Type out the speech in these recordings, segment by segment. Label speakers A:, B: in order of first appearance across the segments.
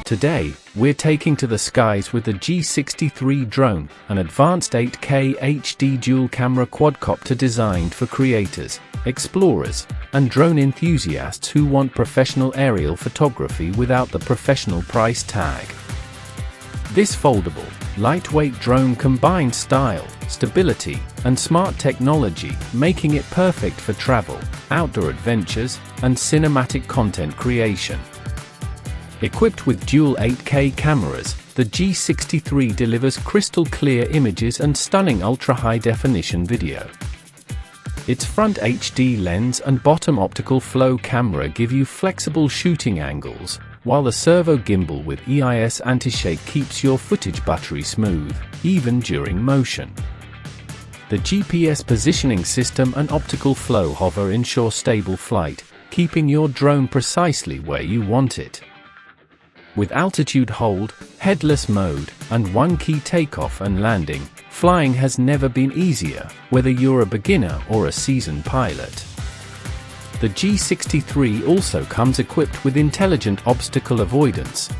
A: Today, we're taking to the skies with the G63 Drone, an advanced 8K HD dual camera quadcopter designed for creators, explorers, and drone enthusiasts who want professional aerial photography without the professional price tag. This foldable, lightweight drone combines style, stability, and smart technology, making it perfect for travel, outdoor adventures, and cinematic content creation. Equipped with dual 8K cameras, the G63 delivers crystal-clear images and stunning ultra-high-definition video. Its front HD lens and bottom optical flow camera give you flexible shooting angles, while the servo gimbal with EIS anti-shake keeps your footage buttery smooth, even during motion. The GPS positioning system and optical flow hover ensure stable flight, keeping your drone precisely where you want it. With altitude hold, headless mode, and one-key takeoff and landing, flying has never been easier, whether you're a beginner or a seasoned pilot. The G63 also comes equipped with intelligent obstacle avoidance.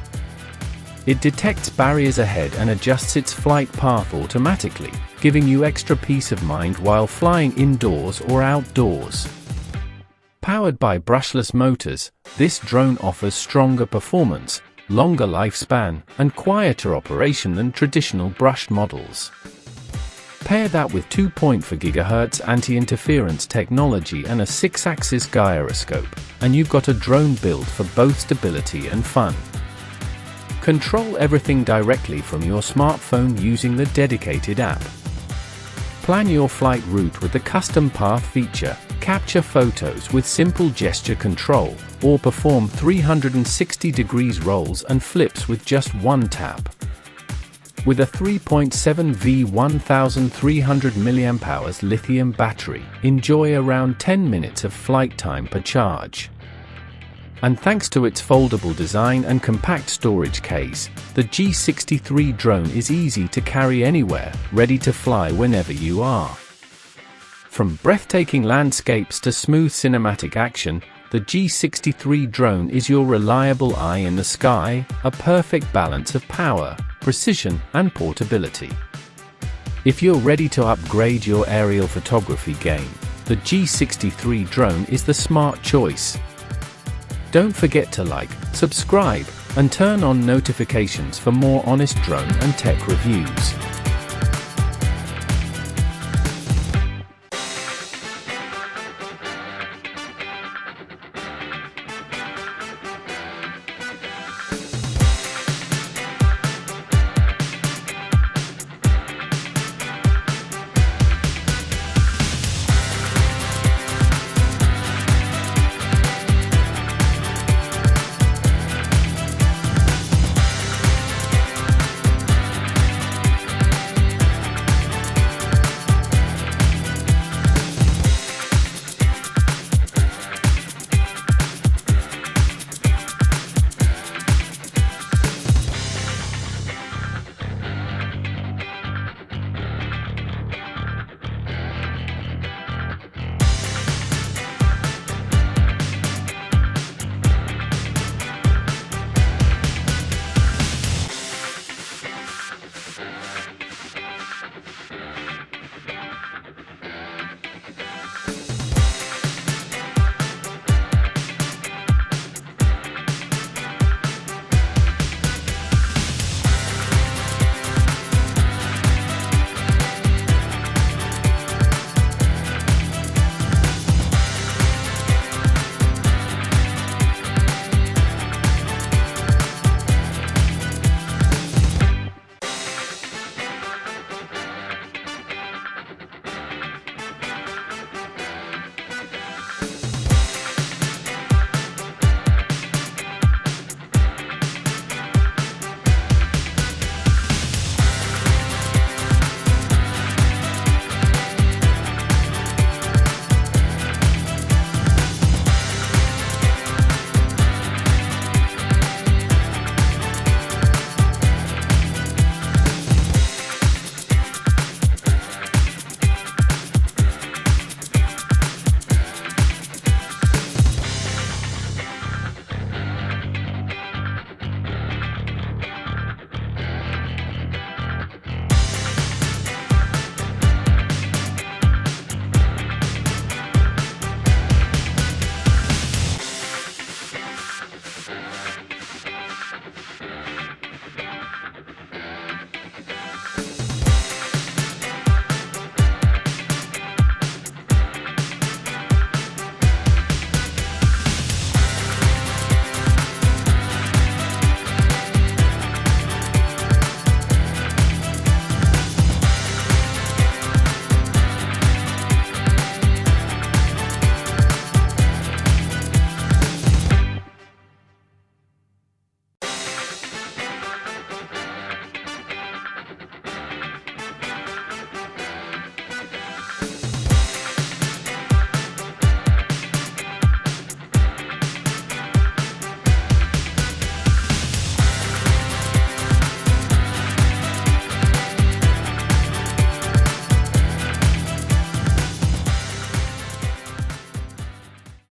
A: It detects barriers ahead and adjusts its flight path automatically, giving you extra peace of mind while flying indoors or outdoors. Powered by Brushless Motors, this drone offers stronger performance, longer lifespan, and quieter operation than traditional brushed models. Pair that with 2.4 GHz anti-interference technology and a 6-axis gyroscope, and you've got a drone built for both stability and fun. Control everything directly from your smartphone using the dedicated app. Plan your flight route with the custom path feature, capture photos with simple gesture control, or perform 360-degree rolls and flips with just one tap. With a 3.7V 1300 mAh lithium battery, enjoy around 10 minutes of flight time per charge. And thanks to its foldable design and compact storage case, the G63 drone is easy to carry anywhere, ready to fly whenever you are. From breathtaking landscapes to smooth cinematic action, the G63 drone is your reliable eye in the sky, a perfect balance of power, precision, and portability. If you're ready to upgrade your aerial photography game, the G63 drone is the smart choice. Don't forget to like, subscribe, and turn on notifications for more honest drone and tech reviews.